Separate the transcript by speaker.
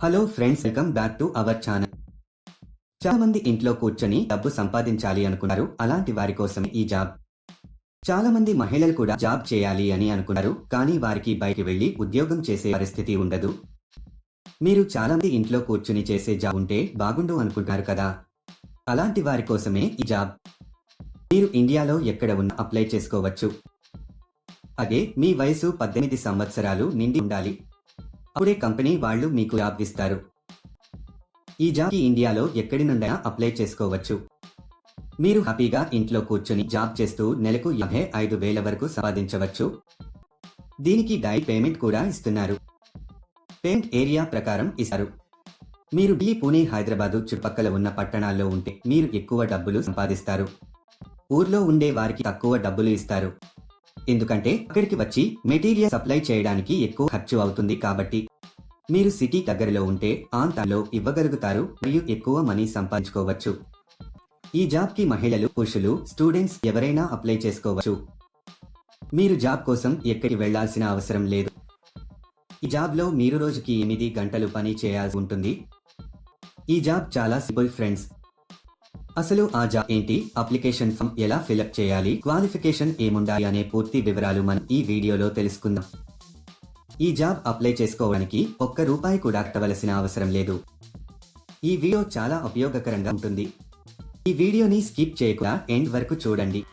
Speaker 1: Hello friends, welcome back to our channel. చాలా మంది ఇంట్లో కూర్చొని డబ్బు సంపాదించాలి అనుకున్నారు. అలాంటి వారి కోసమే ఈ జాబ్. చాలా మంది మహిళలు కూడా జాబ్ చేయాలి అని అనుకున్నారు, కానీ వారికి బయటికి వెళ్లి ఉద్యోగం చేసే పరిస్థితి ఉండదు. మీరు చాలా మంది ఇంట్లో కూర్చుని చేసే జాబ్ ఉంటే బాగుండు అనుకుంటారు కదా. అలాంటి వారి కోసమే ఈ జాబ్. మీరు ఇండియాలో ఎక్కడ ఉన్నా అప్లై చేసుకోవచ్చు. అదే మీ వయసు 18 సంవత్సరాలు నిండి ఉండాలి. అప్పుడే కంపెనీ వాళ్ళు మీకు జాబ్ ఇస్తారు. ఈ జాబ్కి ఇండియాలో ఎక్కడి నుండైనా అప్లై చేసుకోవచ్చు. మీరు హ్యాపీగా ఇంట్లో కూర్చొని జాబ్ చేస్తూ నెలకు 55,000 వరకు సంపాదించవచ్చు. దీనికి డైరెక్ట్ పేమెంట్ కూడా ఇస్తున్నారు. పేమెంట్ ఏరియా ప్రకారం ఇస్తారు. మీరు ఢిల్లీ, పూణే, హైదరాబాదు చుట్టుపక్కల ఉన్న పట్టణాల్లో ఉంటే మీరు ఎక్కువ డబ్బులు సంపాదిస్తారు. ఊర్లో ఉండే వారికి తక్కువ డబ్బులు ఇస్తారు. ఎందుకంటే అక్కడికి వచ్చి మెటీరియల్ సప్లై చేయడానికి ఎక్కువ ఖర్చు అవుతుంది కాబట్టి. మీరు సిటీ దగ్గరలో ఉంటే ఆన్ టైంలో ఇవ్వగలుగుతారు మరియు ఎక్కువ మనీ సంపాదించుకోవచ్చు. ఈ జాబ్కి మహిళలు, పురుషులు, స్టూడెంట్స్ ఎవరైనా అప్లై చేసుకోవచ్చు. మీరు జాబ్ కోసం ఎక్కడికి వెళ్లాల్సిన అవసరం లేదు. ఈ జాబ్లో మీరు రోజుకి 8 గంటలు పని చేయాల్సి ఉంటుంది. ఈ జాబ్ చాలా సింపుల్ ఫ్రెండ్స్. అసలు ఆ జాబ్ ఏంటి, అప్లికేషన్ ఫామ్ ఎలా ఫిలప్ చేయాలి, క్వాలిఫికేషన్ ఏముండాలి అనే పూర్తి వివరాలు మనం ఈ వీడియోలో తెలుసుకుందాం. ఈ జాబ్ అప్లై చేసుకోవడానికి ₹1 కూడా కట్టవలసిన అవసరం లేదు. ఈ వీడియో చాలా ఉపయోగకరంగా ఉంటుంది. ఈ వీడియోని స్కిప్ చేయకుండా ఎండ్ వరకు చూడండి.